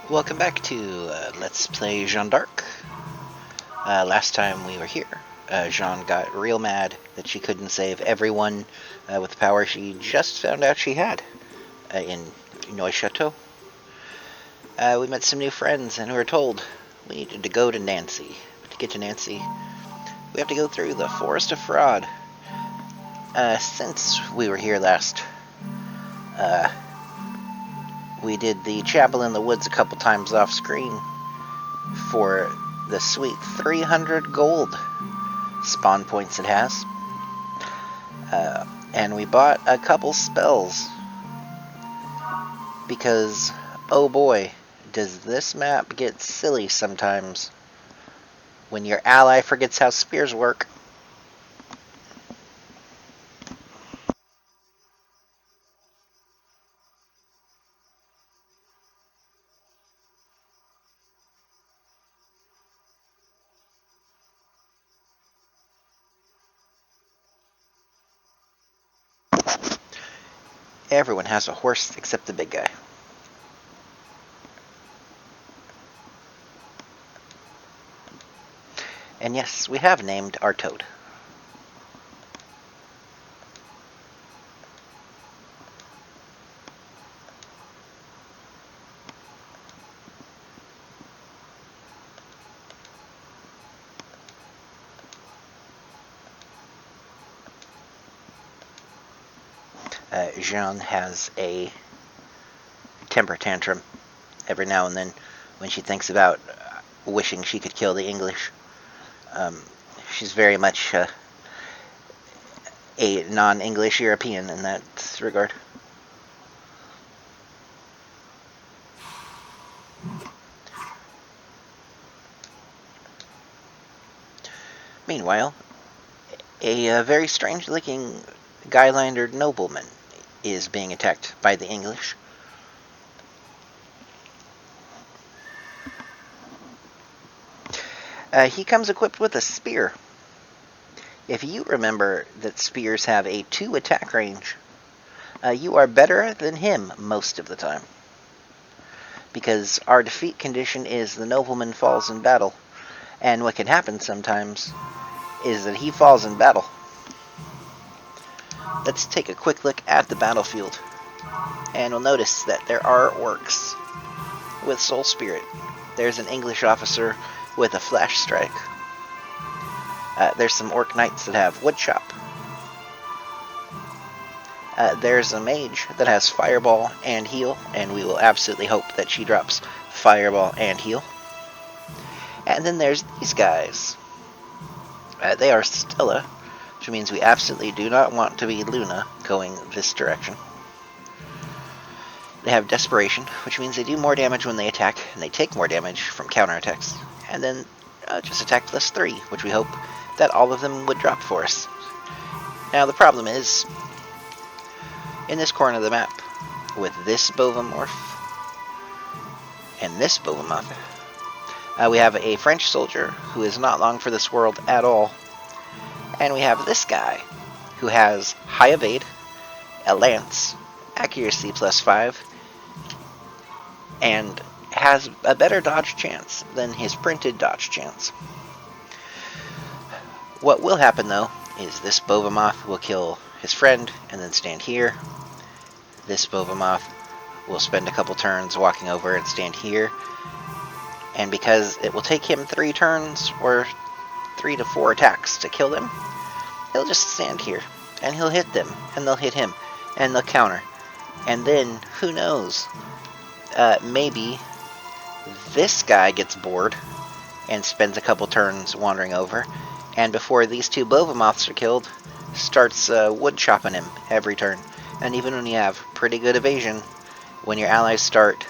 Welcome back to Let's Play Jeanne d'Arc. Last time we were here, Jeanne got real mad that she couldn't save everyone with the power she just found out she had in Neuchâteau. We met some new friends and we were told we needed to go to Nancy. But to get to Nancy, we have to go through the Forest of Fraude. Since we were here last, we did the Chapel in the Woods a couple times off screen for the sweet 300 gold spawn points it has. And we bought a couple spells because, oh boy, does this map get silly sometimes when your ally forgets how spears work. Everyone has a horse except the big guy. And yes, we have named our toad. Jeanne has a temper tantrum every now and then when she thinks about wishing she could kill the English. She's very much a non-English European in that regard. Meanwhile, a very strange-looking Guylander nobleman is being attacked by the English. He comes equipped with a spear. If you remember that spears have a 2 attack range, you are better than him most of the time. Because our defeat condition is the nobleman falls in battle, and what can happen sometimes is that he falls in battle. Let's take a quick look at the battlefield, and we'll notice that there are orcs with Soul Spirit. There's an English officer with a Flash Strike. There's some orc knights that have Wood Chop. There's a mage that has Fireball and Heal, and we will absolutely hope that she drops Fireball and Heal. And then there's these guys. They are Stella, which means we absolutely do not want to be Luna going this direction. They have Desperation, which means they do more damage when they attack, and they take more damage from counterattacks. And then just attack plus 3, which we hope that all of them would drop for us. Now the problem is, in this corner of the map, with this Bovamorph and this Bovamoth, we have a French soldier who is not long for this world at all. And we have this guy who has High Evade, a Lance, Accuracy plus 5, and has a better dodge chance than his printed dodge chance. What will happen though is this Bovamoth will kill his friend and then stand here. This Bovamoth will spend a couple turns walking over and stand here. And because it will take him 3 turns or 3 to 4 attacks to kill them, he'll just stand here and he'll hit them and they'll hit him and they'll counter. And then, who knows, maybe this guy gets bored and spends a couple turns wandering over, and before these 2 Bovamoths are killed, starts wood chopping him every turn. And even when you have pretty good evasion, when your allies start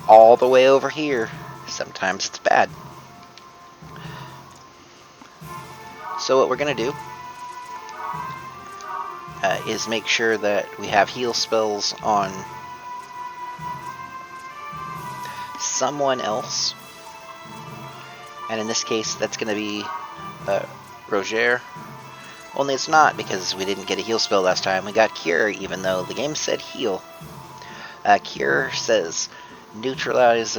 all the way over here, sometimes it's bad. So what we're going to do is make sure that we have heal spells on someone else. And in this case, that's going to be Roger. Only it's not, because we didn't get a heal spell last time. We got Cure, even though the game said heal. Cure says neutralize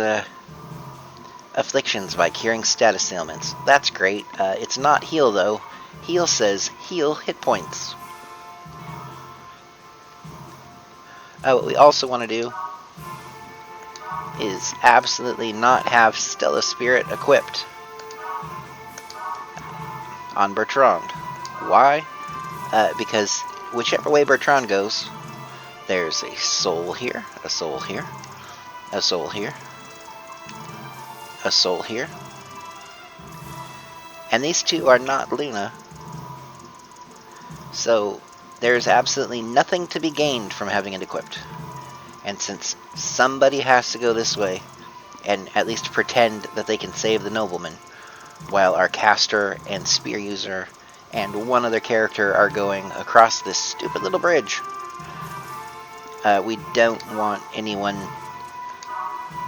afflictions by curing status ailments. That's great. It's not heal, though. Heal says heal hit points. What we also want to do is absolutely not have Stella Spirit equipped on Bertrand. Why? Because whichever way Bertrand goes, there's a soul here, a soul here, a soul here, a soul here. And these two are not Luna. So there's absolutely nothing to be gained from having it equipped. And since somebody has to go this way, and at least pretend that they can save the nobleman, while our caster and spear user and one other character are going across this stupid little bridge, we don't want anyone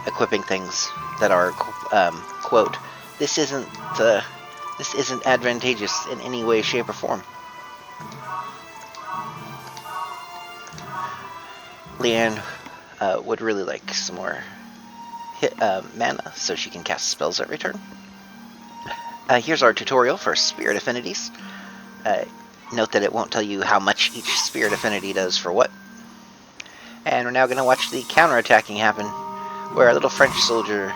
equipping things that are, quote, this isn't advantageous in any way, shape, or form. Leanne would really like some more mana so she can cast spells every turn. Here's our tutorial for Spirit Affinities. Note that it won't tell you how much each Spirit Affinity does for what. And we're now going to watch the counterattacking happen, where our little French soldier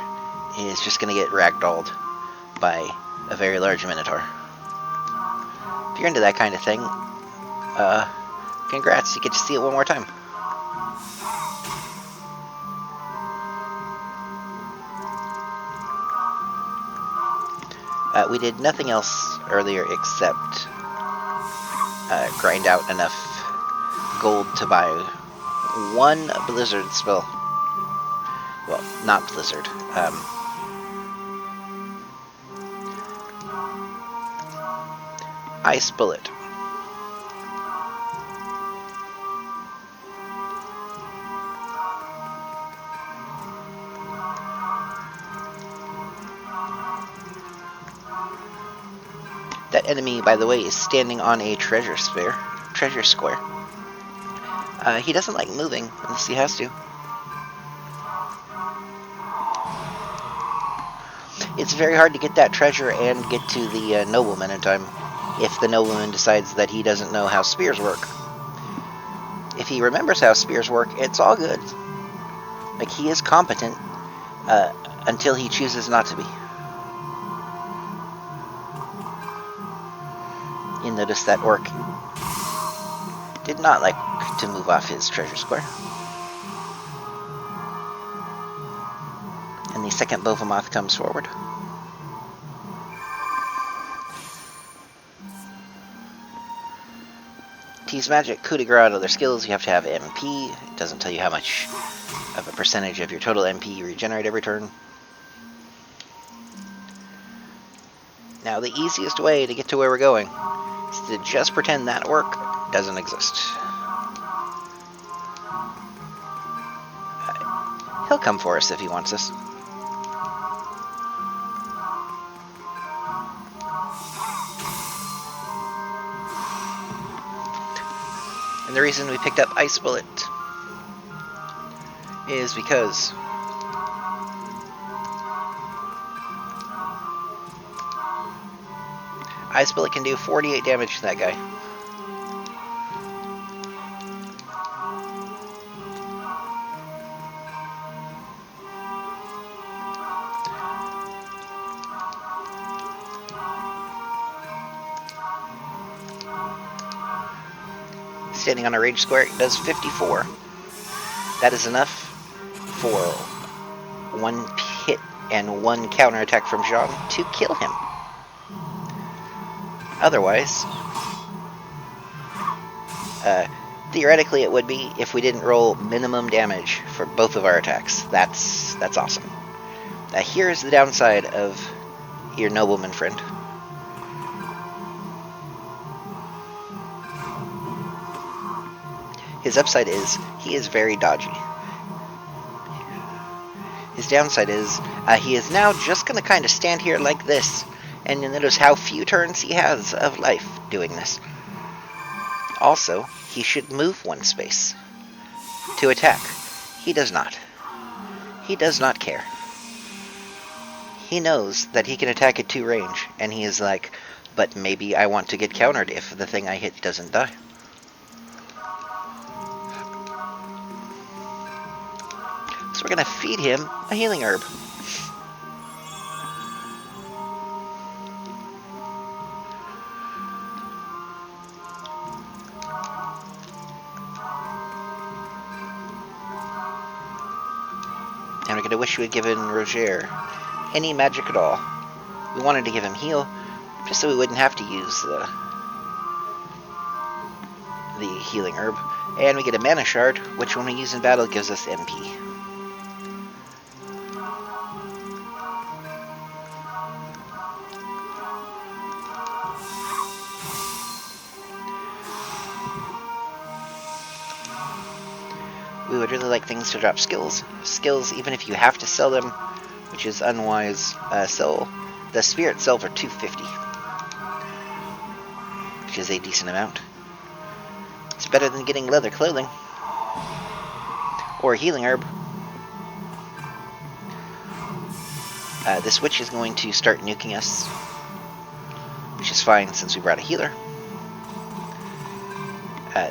is just going to get ragdolled by a very large Minotaur. If you're into that kind of thing, congrats, you get to see it one more time. We did nothing else earlier except grind out enough gold to buy one Blizzard spell. Well, not Blizzard. Ice Bullet. That enemy, by the way, is standing on a treasure square. He doesn't like moving unless he has to. It's very hard to get that treasure and get to the nobleman in time if the nobleman decides that he doesn't know how spears work. If he remembers how spears work, it's all good. Like, he is competent until he chooses not to be. You notice that orc did not like to move off his treasure square. And the second Bovamoth comes forward. To use magic, coup de grace, and other skills, you have to have MP. It doesn't tell you how much of a percentage of your total MP you regenerate every turn. Now, the easiest way to get to where we're going is to just pretend that orc doesn't exist. He'll come for us if he wants us. And the reason we picked up Ice Bullet is because Ice Bullet can do 48 damage to that guy. Standing on a rage square, it does 54. That is enough for one hit and one counterattack from Jeanne to kill him. Otherwise, theoretically it would be if we didn't roll minimum damage for both of our attacks. That's awesome. Here's the downside of your nobleman friend. His upside is, he is very dodgy. His downside is, he is now just going to kind of stand here like this, and you'll notice how few turns he has of life doing this. Also, he should move one space to attack. He does not. He does not care. He knows that he can attack at 2 range, and he is like, but maybe I want to get countered if the thing I hit doesn't die. So we're going to feed him a healing herb. And we're going to wish we had given Roger any magic at all. We wanted to give him heal, just so we wouldn't have to use the healing herb. And we get a mana shard, which when we use in battle gives us MP. We would really like things to drop skills. Skills, even if you have to sell them, which is unwise, sell the spear itself for 250, which is a decent amount. It's better than getting leather clothing or a healing herb. This witch is going to start nuking us, which is fine since we brought a healer.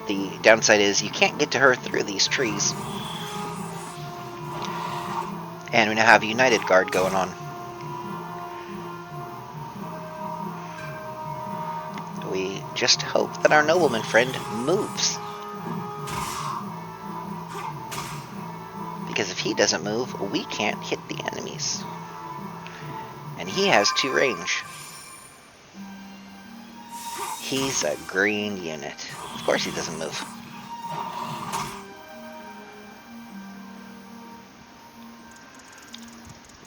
The downside is you can't get to her through these trees. And we now have United Guard going on. We just hope that our nobleman friend moves. Because if he doesn't move, we can't hit the enemies. And he has 2 range. He's a green unit. Of course he doesn't move.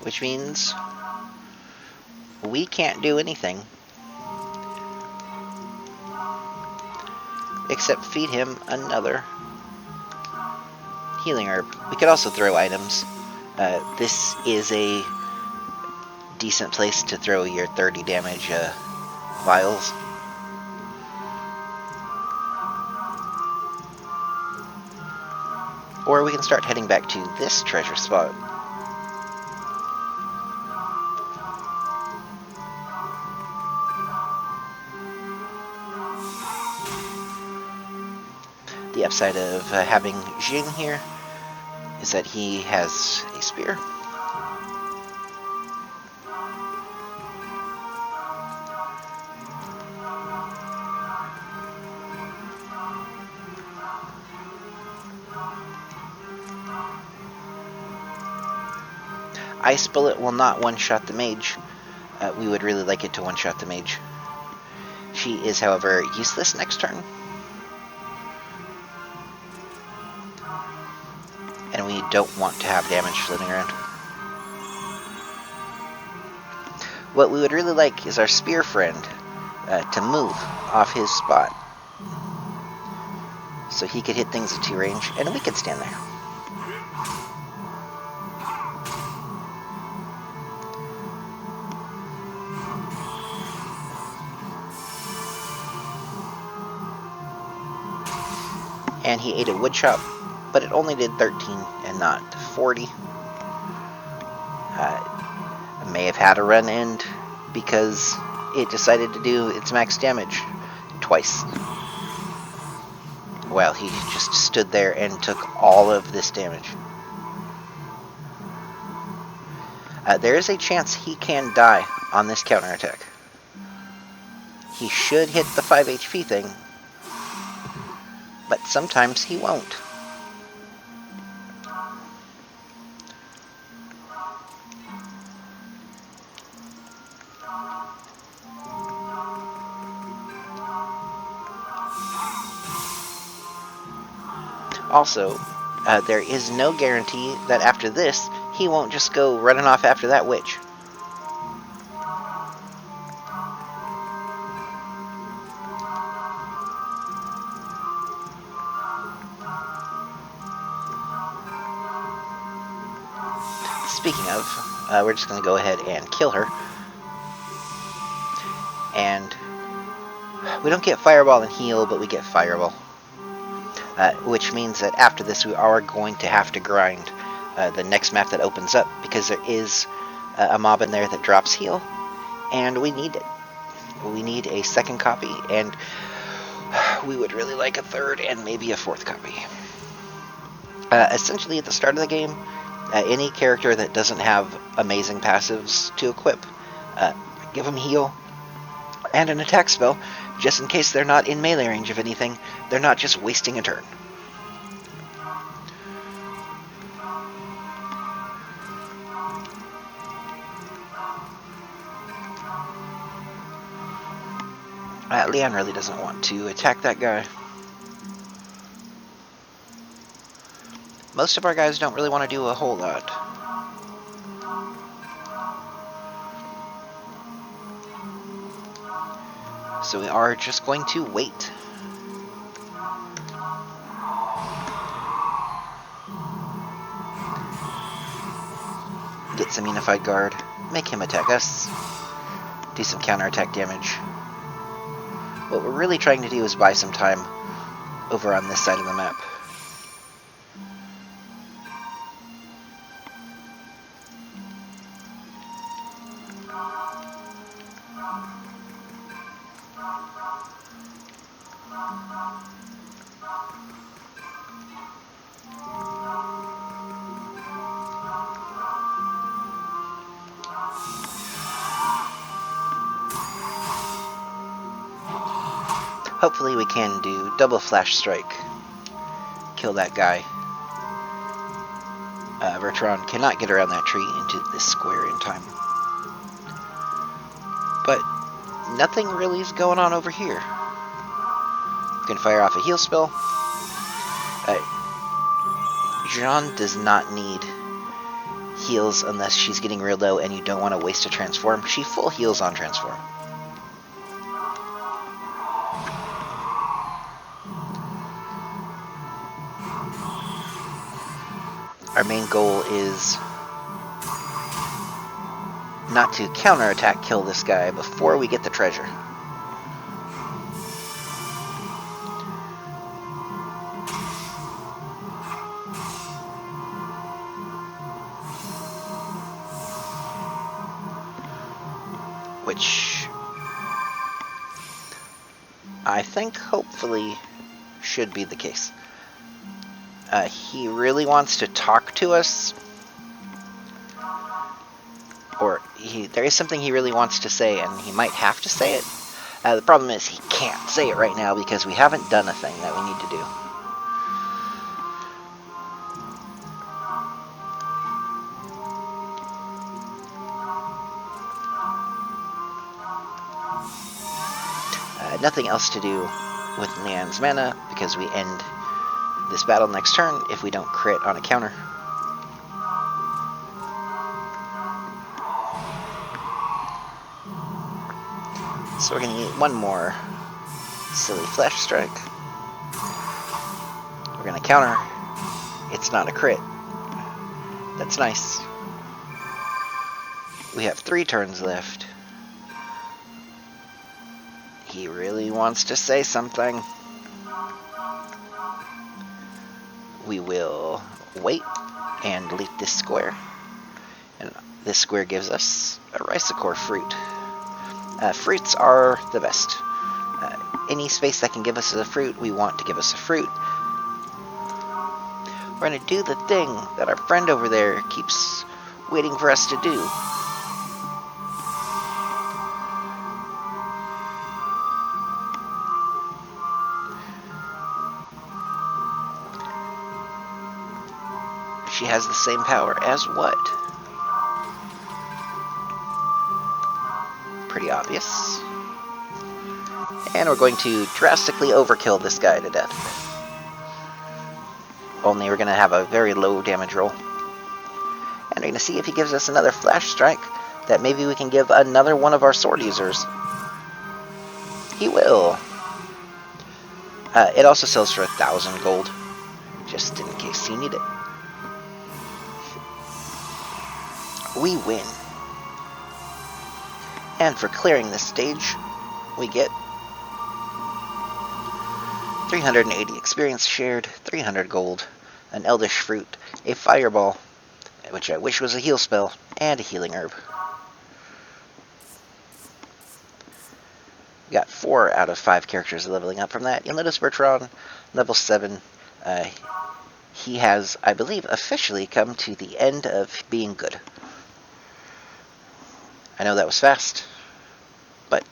Which means we can't do anything except feed him another healing herb. We could also throw items. This is a decent place to throw your 30 damage vials. Or we can start heading back to this treasure spot. The upside of having Jeanne here is that he has a spear. Ice Bullet will not one-shot the mage. We would really like it to one-shot the mage. She is, however, useless next turn. And we don't want to have damage floating around. What we would really like is our spear friend to move off his spot. So he could hit things at 2 range, and we could stand there. And he ate a wood chop, but it only did 13 and not 40. I may have had a run end because it decided to do its max damage twice. Well, he just stood there and took all of this damage. There is a chance he can die on this counterattack. He should hit the 5 HP thing, but sometimes he won't. Also, there is no guarantee that after this, he won't just go running off after that witch. Speaking of, we're just going to go ahead and kill her. And we don't get Fireball and Heal, but we get Fireball. Which means that after this we are going to have to grind the next map that opens up, because there is a mob in there that drops heal, and we need it. We need a second copy, and we would really like a third and maybe a fourth copy. Essentially, at the start of the game, any character that doesn't have amazing passives to equip, give them heal and an attack spell, just in case they're not in melee range of anything. They're not just wasting a turn. Leanne really doesn't want to attack that guy. Most of our guys don't really want to do a whole lot. So we are just going to wait. Get some unified guard, make him attack us, do some counterattack damage. What we're really trying to do is buy some time over on this side of the map. Hopefully we can do double flash strike. Kill that guy. Bertrand cannot get around that tree into this square in time. But nothing really is going on over here. We can fire off a heal spell. Jeanne does not need heals unless she's getting real low and you don't want to waste a transform. She full heals on transform. Our main goal is not to counterattack kill this guy before we get the treasure. Which I think hopefully should be the case. He really wants to talk to us, or there is something he really wants to say, and he might have to say it. The problem is he can't say it right now because we haven't done a thing that we need to do. Nothing else to do with Leanne's mana because we end this battle next turn if we don't crit on a counter. So we're going to get one more silly flash strike. We're going to counter. It's not a crit. That's nice. We have 3 turns left. He really wants to say something. We will wait and leap this square. And this square gives us a Rhizocor fruit. Fruits are the best. Any space that can give us a fruit, we want to give us a fruit. We're going to do the thing that our friend over there keeps waiting for us to do. She has the same power as what? Pretty obvious. And we're going to drastically overkill this guy to death. Only we're going to have a very low damage roll. And we're going to see if he gives us another flash strike that maybe we can give another one of our sword users. He will. It also sells for 1,000 gold, just in case you need it. We win. And for clearing this stage, we get 380 experience shared, 300 gold, an eldish fruit, a fireball, which I wish was a heal spell and a healing herb. Got 4 out of 5 characters leveling up from that. You'll notice Bertrand, level 7. He has, I believe, officially come to the end of being good. I know that was fast, but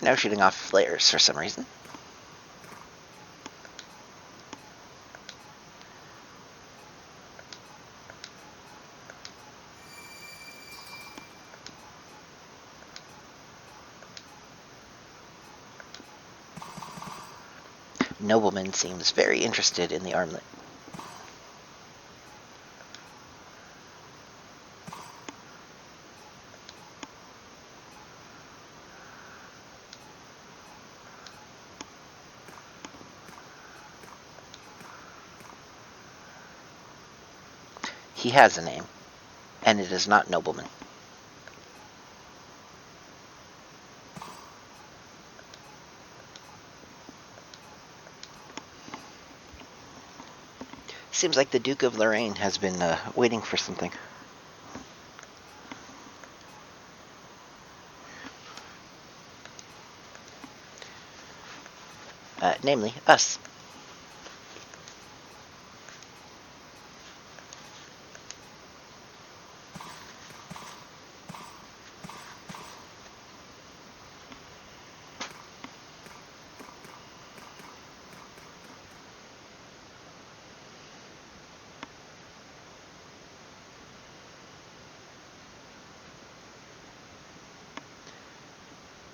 now shooting off flares for some reason. Nobleman seems very interested in the armlet. He has a name, and it is not Nobleman. Seems like the Duke of Lorraine has been waiting for something. Namely, us.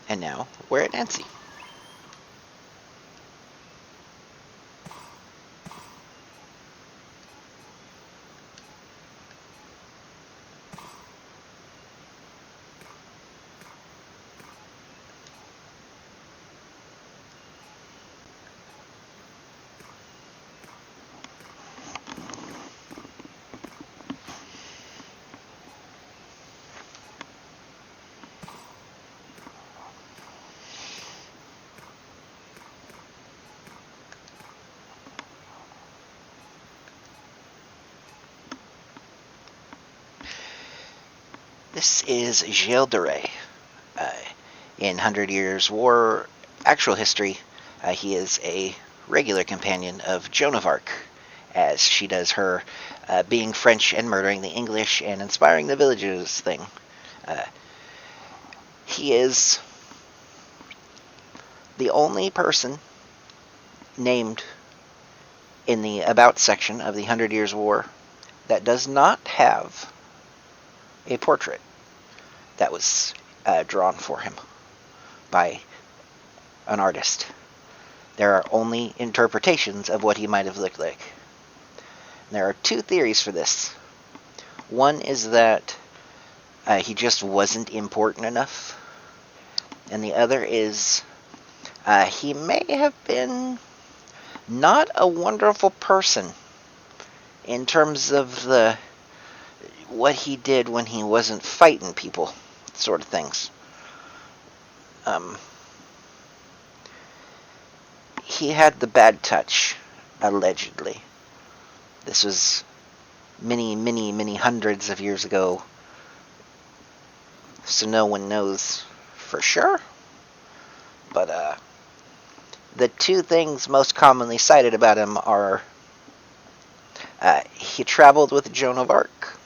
And now, we're at Nancy. This is Jeanne D'arc. In 100 Years' War actual history, he is a regular companion of Joan of Arc, as she does her being French and murdering the English and inspiring the villagers thing. He is the only person named in the About section of the 100 Years' War that does not have a portrait that was drawn for him by an artist. There are only interpretations of what he might have looked like. There are 2 theories for this. One is that he just wasn't important enough, and the other is he may have been not a wonderful person in terms of what he did when he wasn't fighting people, sort of things. He had the bad touch, allegedly. This was many, many, many hundreds of years ago, so no one knows for sure. But the 2 things most commonly cited about him are he traveled with Joan of Arc,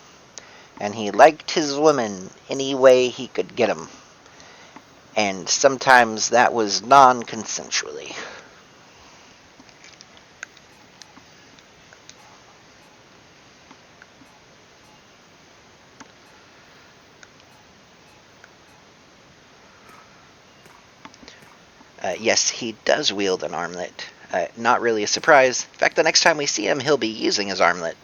and he liked his women any way he could get them. And sometimes that was non-consensually. Yes, he does wield an armlet. Not really a surprise. In fact, the next time we see him, he'll be using his armlet.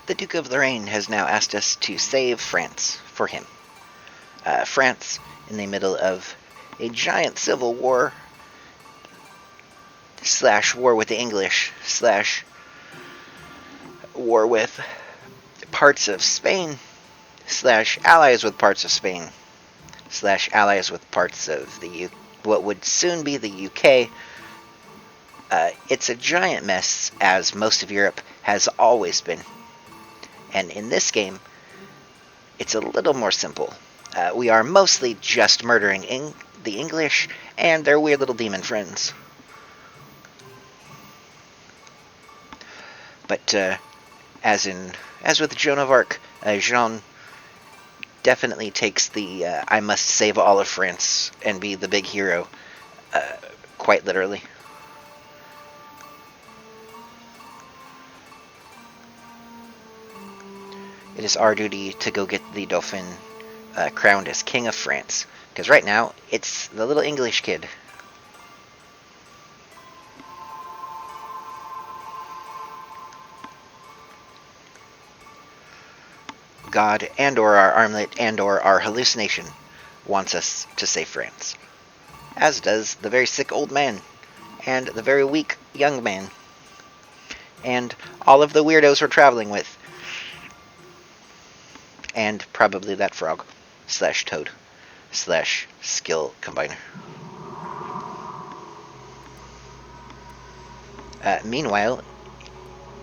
the Duke of Lorraine has now asked us to save France for him. France, in the middle of a giant civil war, / war with the English, / war with parts of Spain, / allies with parts of Spain, / allies with parts of what would soon be the UK. It's a giant mess, as most of Europe has always been. And in this game, it's a little more simple. We are mostly just murdering the English and their weird little demon friends. But as with Joan of Arc, Jeanne definitely takes the I must save all of France and be the big hero quite literally. It is our duty to go get the Dauphin crowned as King of France, because right now it's the little English kid. God and/or our armlet and/or our hallucination wants us to save France, as does the very sick old man and the very weak young man and all of the weirdos we're traveling with, and probably that frog / toad / skill combiner. Meanwhile,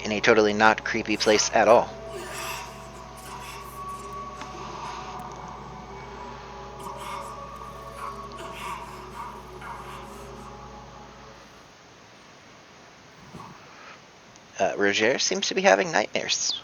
in a totally not creepy place at all, Roger seems to be having nightmares.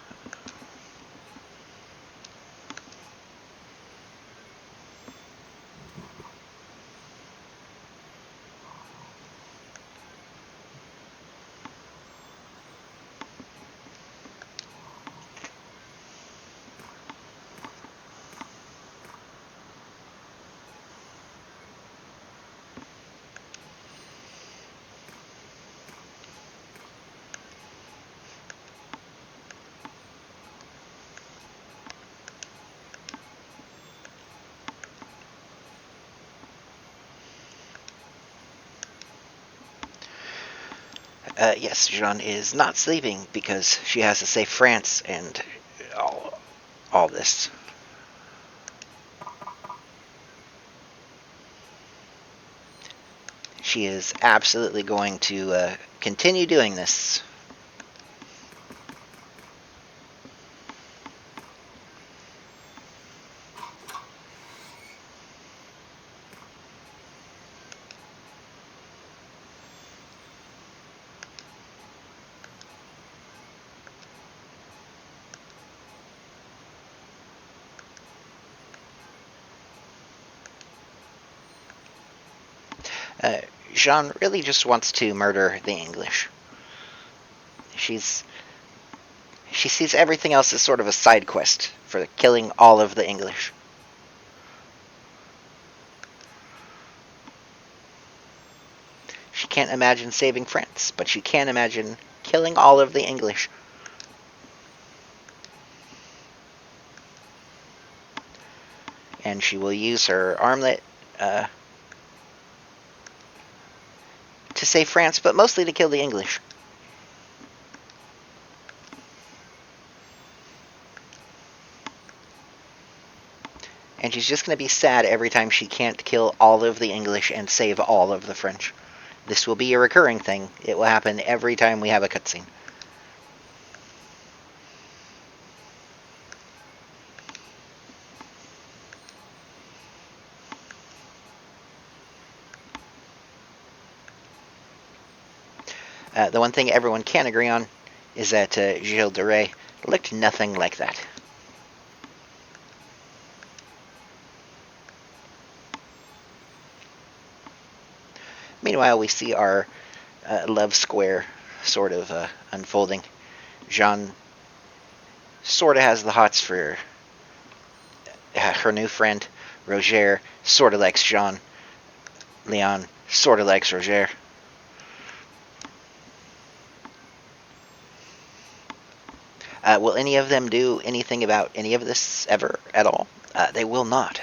Yes, Jeanne is not sleeping because she has to save France and all this. She is absolutely going to continue doing this. Jeanne really just wants to murder the English. She sees everything else as sort of a side quest for killing all of the English. She can't imagine saving France, but she can imagine killing all of the English. And she will use her armlet to save France, but mostly to kill the English. And she's just going to be sad every time she can't kill all of the English and save all of the French. This will be a recurring thing. It will happen every time we have a cutscene. The one thing everyone can agree on is that Gilles de Rais looked nothing like that. Meanwhile, we see our love square sort of unfolding. Jeanne sort of has the hots for her new friend. Roger sort of likes Jeanne. Leon sort of likes Roger. Will any of them do anything about any of this ever at all? They will not.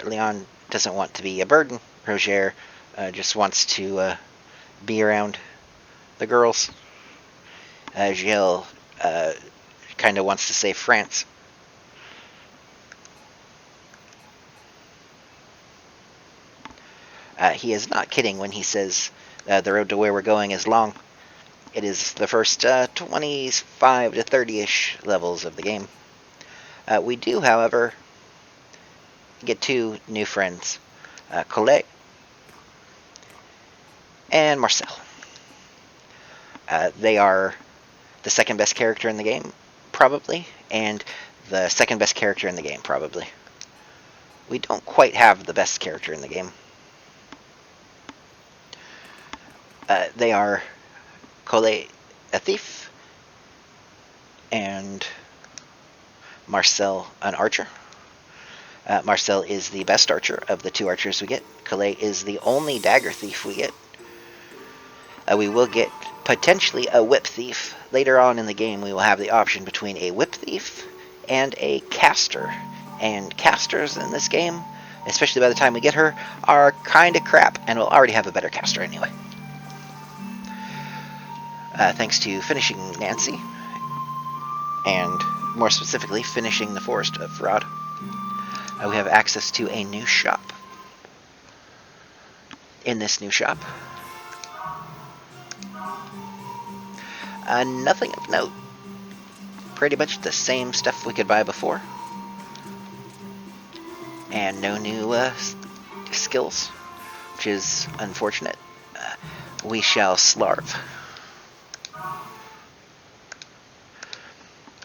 Leon doesn't want to be a burden. Roger just wants to be around the girls. Gilles kind of wants to save France. He is not kidding when he says the road to where we're going is long. It is the first 25 to 30-ish levels of the game. We do, however, get two new friends, Colette and Marcel. They are the second best character in the game, probably, and the second best character in the game, probably. We don't quite have the best character in the game. They are Colette, a thief, and Marcel, an archer. Marcel is the best archer of the two archers we get. Colette is the only dagger thief we get. We will get potentially a whip thief. Later on in the game, we will have the option between a whip thief and a caster. And casters in this game, especially by the time we get her, are kind of crap, and we'll already have a better caster anyway. Thanks to finishing Nancy, and more specifically, finishing the Forest of Fraude, we have access to a new shop. In this new shop, nothing of note. Pretty much the same stuff we could buy before. And no new skills, which is unfortunate. We shall slarve.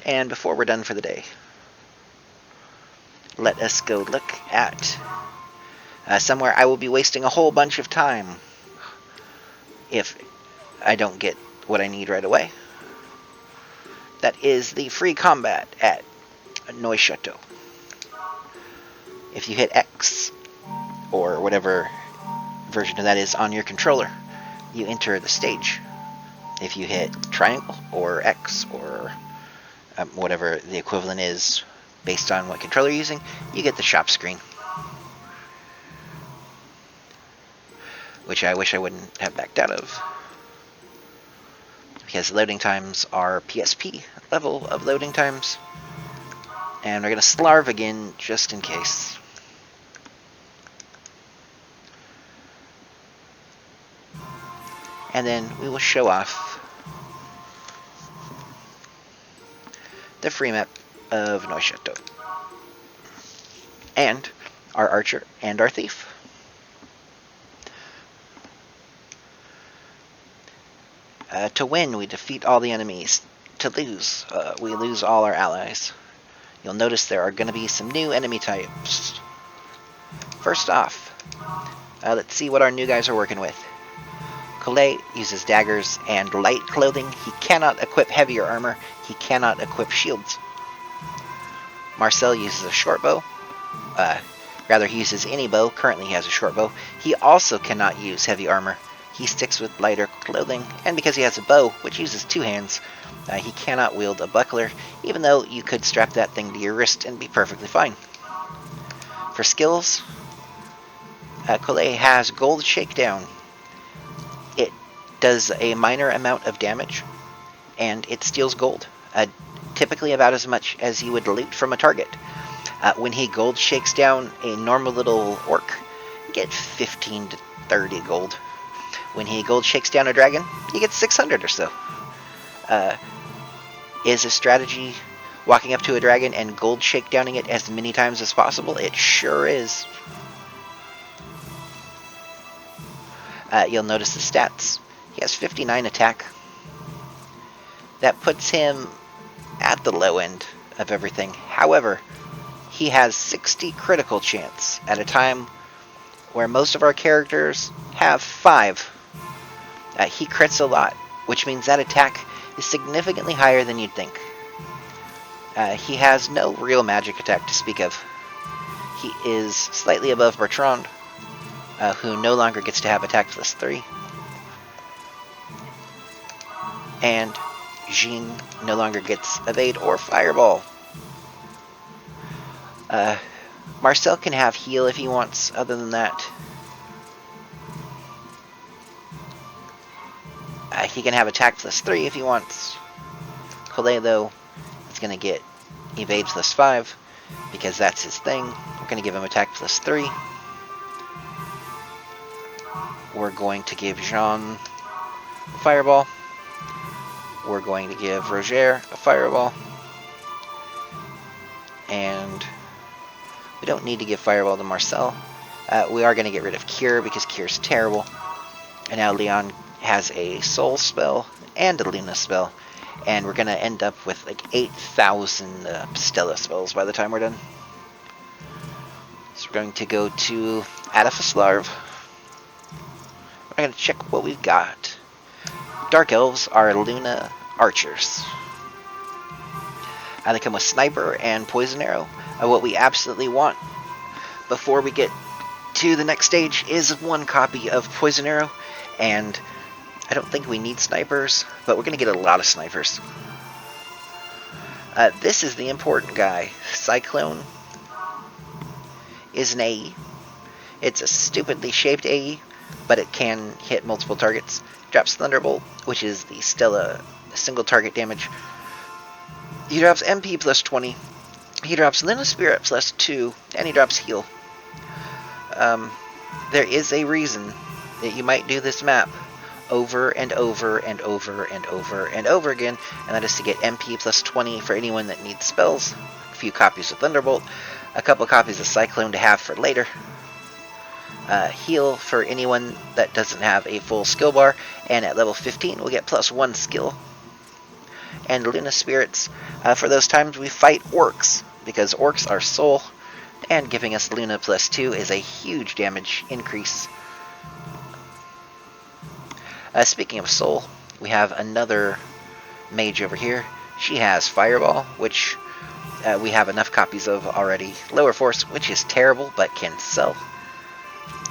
And before we're done for the day, let us go look at somewhere I will be wasting a whole bunch of time if I don't get what I need right away. That is the free combat at Neuchâtel. If you hit X, or whatever version of that is on your controller, you enter the stage. If you hit triangle, or X, or whatever the equivalent is based on what controller you're using, you get the shop screen. Which I wish I wouldn't have backed out of, because loading times are PSP level of loading times. And we're going to slarve again just in case. And then we will show off the free map of Neuchâtel. And our archer and our thief. To win, we defeat all the enemies. To lose, we lose all our allies. You'll notice there are going to be some new enemy types. First off, let's see what our new guys are working with. Colette uses daggers and light clothing. He cannot equip heavier armor. He cannot equip shields. Marcel uses a short bow. Rather, he uses any bow. Currently he has a short bow. He also cannot use heavy armor. He sticks with lighter clothing, and because he has a bow, which uses two hands, he cannot wield a buckler, even though you could strap that thing to your wrist and be perfectly fine. For skills, Colette has Gold Shakedown. It does a minor amount of damage, and it steals gold, typically about as much as you would loot from a target. When he Gold Shakes down a normal little orc, you get 15 to 30 gold. When he Gold Shakes down a dragon, you get 600 or so. Is a strategy walking up to a dragon and Gold Shakedowning it as many times as possible? It sure is. You'll notice the stats. He has 59 attack. That puts him at the low end of everything. However, he has 60 critical chance at a time where most of our characters have 5. He crits a lot, which means that attack is significantly higher than you'd think. He has no real magic attack to speak of. He is slightly above Bertrand, who no longer gets to have attack +3. And Jeanne no longer gets evade or fireball. Marcel can have heal if he wants. Other than that, he can have attack +3 if he wants. Collet, though, is going to get evade +5 because that's his thing. We're going to give him attack +3. We're going to give Jeanne a fireball. We're going to give Roger a fireball. And we don't need to give fireball to Marcel. We are going to get rid of Cure because Cure's terrible. And now Leon has a Soul spell and a Luna spell. And we're going to end up with like 8,000 Stella spells by the time we're done. So we're going to go to Adiphice Larve. We're going to check what we've got. Dark Elves are Luna Archers. They come with Sniper and Poison Arrow. What we absolutely want before we get to the next stage is one copy of Poison Arrow, and I don't think we need snipers, but we're going to get a lot of snipers. This is the important guy. Cyclone is an AE. It's a stupidly shaped AE, but it can hit multiple targets. Drops Thunderbolt, which is the Stella single target damage. He drops MP +20. He drops Luna Spirit +2, and he drops Heal. There is a reason that you might do this map over and over and over and over and over again, and that is to get MP +20 for anyone that needs spells, a few copies of Thunderbolt, a couple copies of Cyclone to have for later, heal for anyone that doesn't have a full skill bar, and at level 15 we'll get +1 skill. And Luna Spirits for those times we fight orcs, because orcs are soul, and giving us Luna +2 is a huge damage increase. Speaking of soul, we have another mage over here. She has Fireball, which we have enough copies of already. Lower Force, which is terrible but can sell.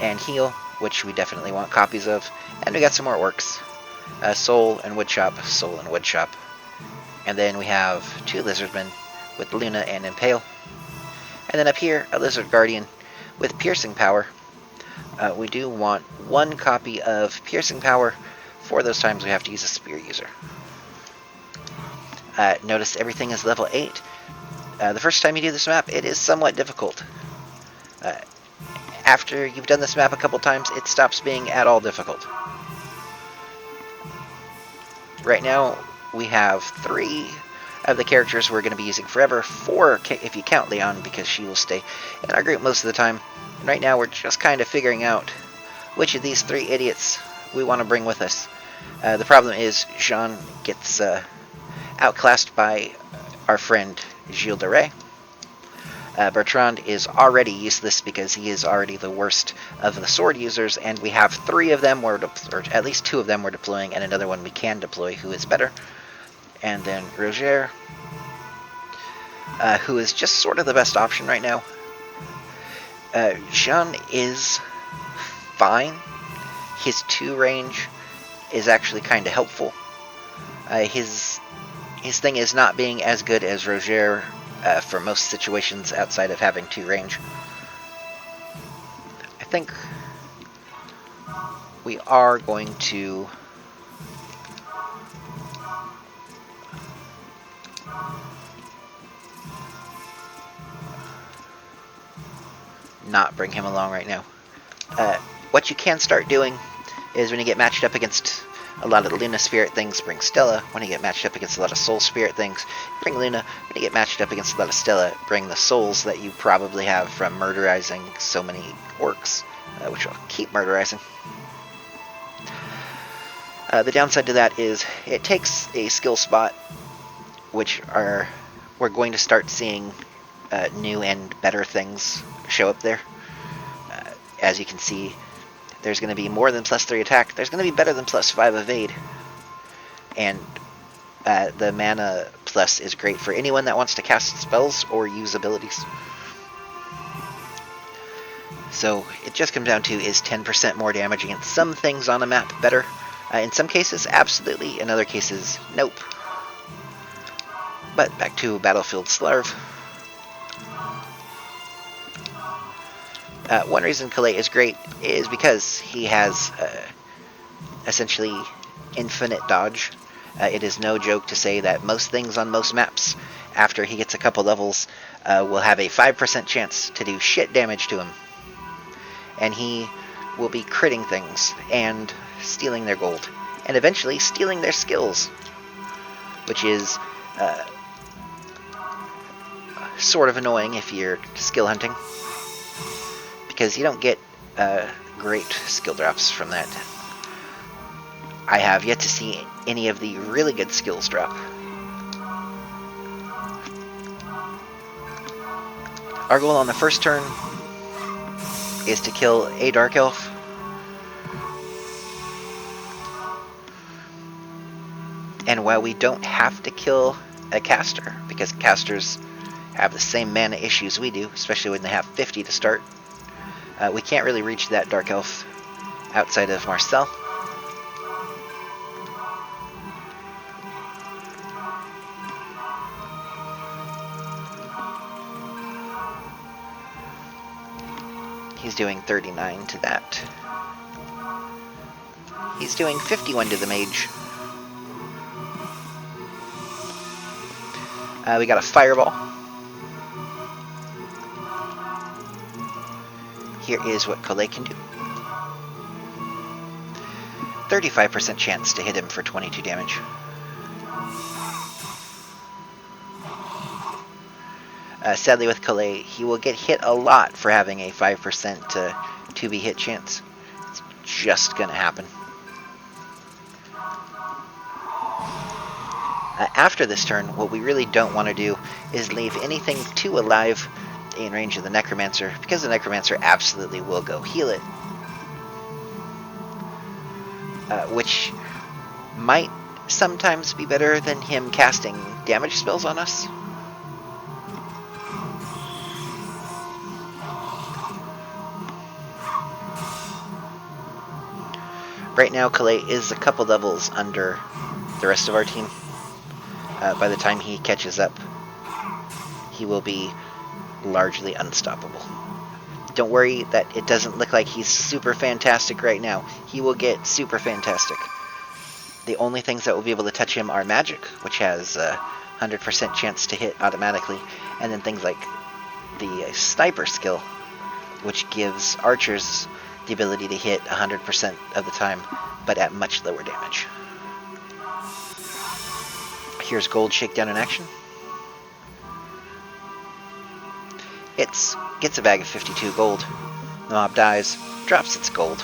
And Heal, which we definitely want copies of. And we got some more orcs. Soul and Woodchop, Soul and Woodchop. And then we have 2 Lizardmen with Luna and Impale. And then up here, a Lizard Guardian with Piercing Power. We do want 1 copy of Piercing Power for those times we have to use a Spear User. Notice everything is level 8. The first time you do this map, it is somewhat difficult. After you've done this map a couple times, it stops being at all difficult. Right now, we have 3 of the characters we're going to be using forever. 4 if you count Leon, because she will stay in our group most of the time. And right now, we're just kind of figuring out which of these 3 idiots we want to bring with us. The problem is Jeanne gets outclassed by our friend Gilles de Rais. Bertrand is already useless because he is already the worst of the sword users, and we have 3 of them, or at least 2 of them we're deploying, and another one we can deploy who is better. And then Roger, who is just sort of the best option right now. Jeanne is fine. His 2 range is actually kind of helpful. His thing is not being as good as Roger for most situations outside of having 2 range. I think we are going to not bring him along right now. What you can start doing is when you get matched up against a lot of the Luna Spirit things, bring Stella. When you get matched up against a lot of Soul Spirit things, bring Luna. When you get matched up against a lot of Stella, bring the Souls that you probably have from murderizing so many orcs, which will keep murderizing. The downside to that is it takes a skill spot, which we're going to start seeing new and better things show up there. As you can see, there's going to be more than +3 attack. There's going to be better than +5 evade. And the mana plus is great for anyone that wants to cast spells or use abilities. So it just comes down to, is 10% more damage against some things on a map better? In some cases, absolutely. In other cases, nope. But back to Battlefield Slarv. One reason Calais is great is because he has essentially infinite dodge. It is no joke to say that most things on most maps, after he gets a couple levels, will have a 5% chance to do shit damage to him. And he will be critting things and stealing their gold, and eventually stealing their skills, which is sort of annoying if you're skill hunting, because you don't get great skill drops from that. I have yet to see any of the really good skills drop. Our goal on the first turn is to kill a Dark Elf. And while we don't have to kill a caster, because casters have the same mana issues we do, especially when they have 50 to start, we can't really reach that Dark Elf outside of Marcel. He's doing 39 to that. He's doing 51 to the mage. We got a fireball. Here is what Collet can do. 35% chance to hit him for 22 damage. Sadly with Collet, he will get hit a lot for having a 5% to be hit chance. It's just gonna happen. After this turn, what we really don't want to do is leave anything too alive in range of the Necromancer, because the Necromancer absolutely will go heal it. Which might sometimes be better than him casting damage spells on us. Right now, Calais is a couple levels under the rest of our team. By the time he catches up, he will be largely unstoppable. Don't worry that it doesn't look like he's super fantastic right now. He will get super fantastic. The only things that will be able to touch him are magic, which has a 100% chance to hit automatically, and then things like the sniper skill, which gives archers the ability to hit 100% of the time, but at much lower damage. Here's Gold Shakedown in action. It gets a bag of 52 gold. The mob dies, drops its gold.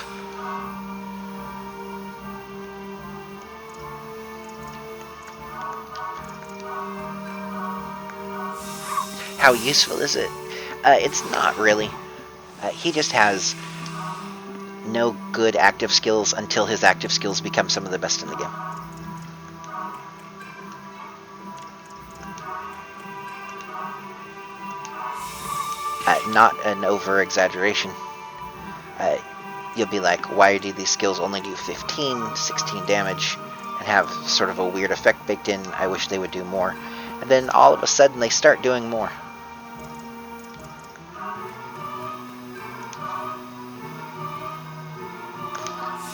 How useful is it? It's not really. He just has no good active skills until his active skills become some of the best in the game. Not an over-exaggeration. You'll be like, why do these skills only do 15, 16 damage and have sort of a weird effect baked in? I wish they would do more. And then all of a sudden they start doing more.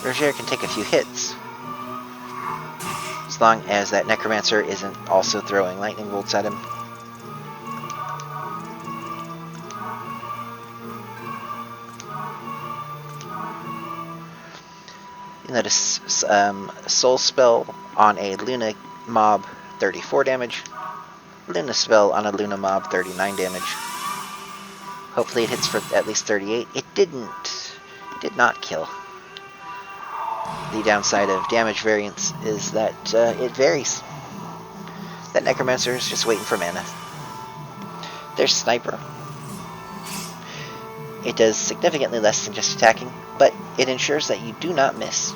Roger can take a few hits, as long as that Necromancer isn't also throwing lightning bolts at him. You notice Soul Spell on a Luna mob, 34 damage. Luna Spell on a Luna mob, 39 damage. Hopefully it hits for at least 38. It did not kill. The downside of damage variance is that it varies. That Necromancer is just waiting for mana. There's Sniper. It does significantly less than just attacking, but it ensures that you do not miss.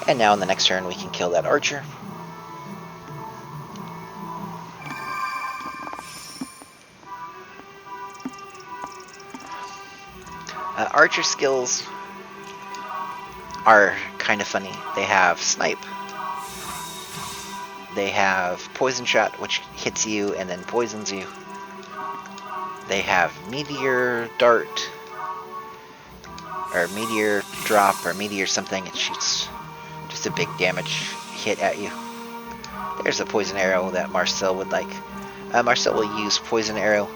And now in the next turn we can kill that archer. Archer skills are kind of funny. They have snipe. They have poison shot, which hits you and then poisons you. They have meteor dart, or meteor drop, or meteor something. It shoots just a big damage hit at you. There's a poison arrow that Marcel would like. Marcel will use poison arrow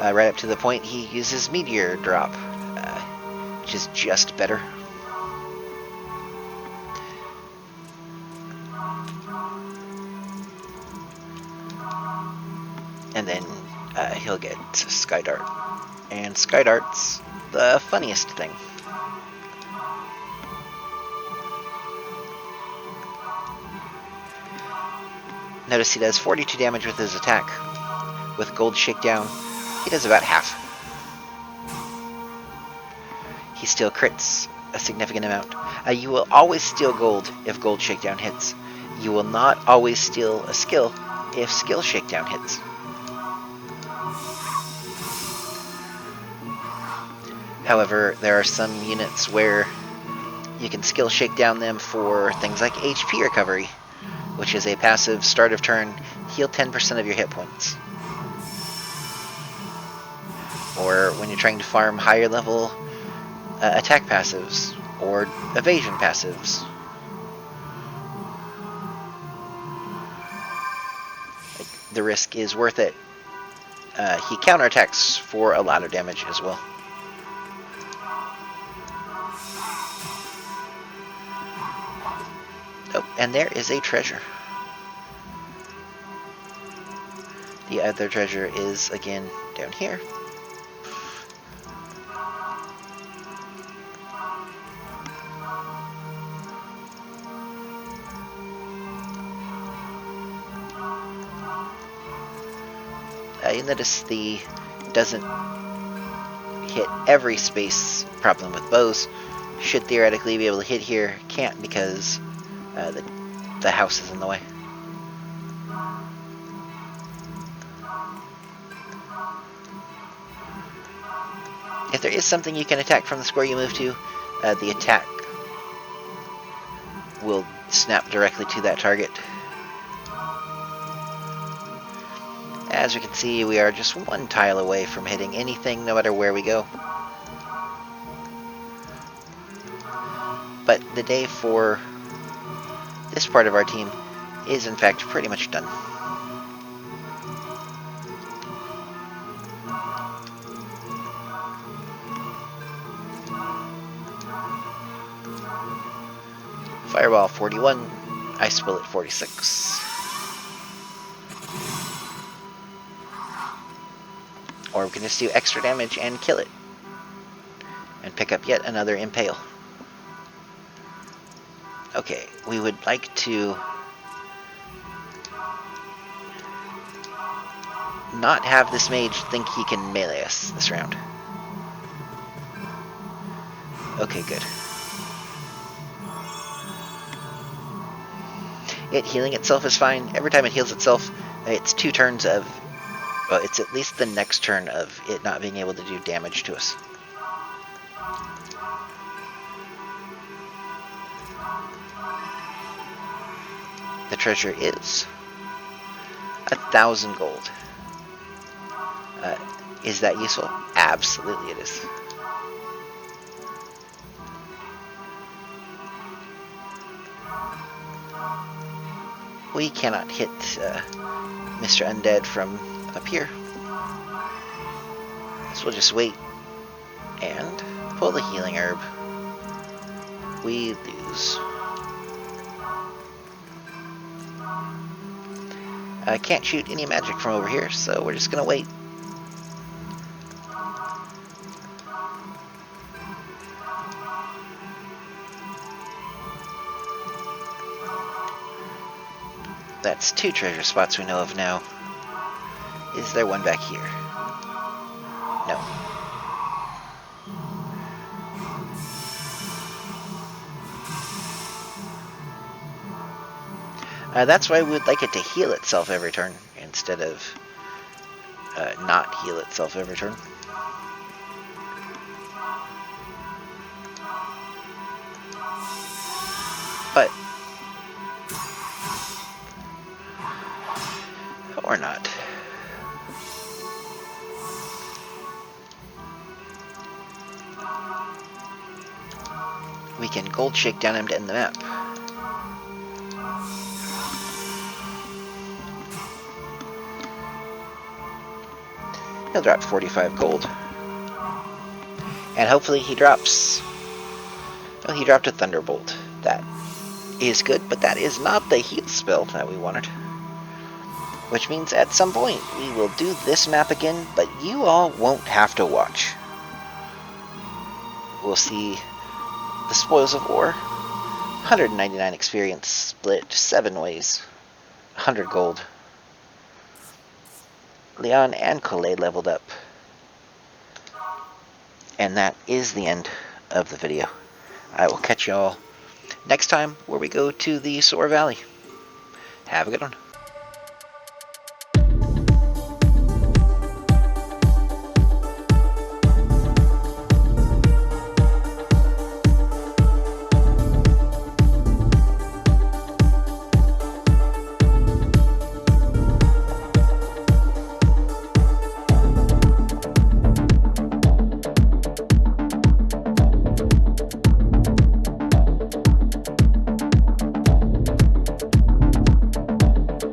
right up to the point he uses meteor drop, which is just better. And then he'll get Sky Dart. And Sky Dart's the funniest thing. Notice he does 42 damage with his attack. With Gold Shakedown, he does about half. He still crits a significant amount. You will always steal gold if Gold Shakedown hits. You will not always steal a skill if Skill Shakedown hits. However, there are some units where you can Skill Shakedown them for things like HP recovery, which is a passive start of turn, heal 10% of your hit points. Or when you're trying to farm higher level attack passives, or evasion passives. The risk is worth it. He counterattacks for a lot of damage as well. Oh, and there is a treasure. The other treasure is, again, down here. You'll notice the doesn't hit every space problem with bows. Should theoretically be able to hit here, can't because the house is in the way. If there is something you can attack from the square you move to, the attack will snap directly to that target. As we can see, we are just one tile away from hitting anything, no matter where we go. But the day for this part of our team is in fact pretty much done. Fireball 41, Ice Bullet 46. Or we can just do extra damage and kill it. And pick up yet another Impale. Okay, we would like to not have this mage think he can melee us this round. Okay, good. It healing itself is fine. Every time it heals itself, it's 2 turns of... Well, it's at least the next turn of it not being able to do damage to us. The treasure is 1,000 gold. Is that useful? Absolutely it is. We cannot hit Mr. Undead from up here. So we'll just wait and pull the healing herb. We lose. I can't shoot any magic from over here, so we're just gonna wait. That's 2 treasure spots we know of now. Is there one back here? No. That's why we would like it to heal itself every turn instead of not heal itself every turn. But, or not. We can gold shake down him to end the map. He'll drop 45 gold. And hopefully he drops... Oh, he dropped a Thunderbolt. That is good, but that is not the heal spell that we wanted. Which means at some point we will do this map again, but you all won't have to watch. We'll see the Spoils of War. 199 experience split 7 ways. 100 gold. Leon and Collet leveled up. And that is the end of the video. I will catch y'all next time where we go to the Soar Valley. Have a good one.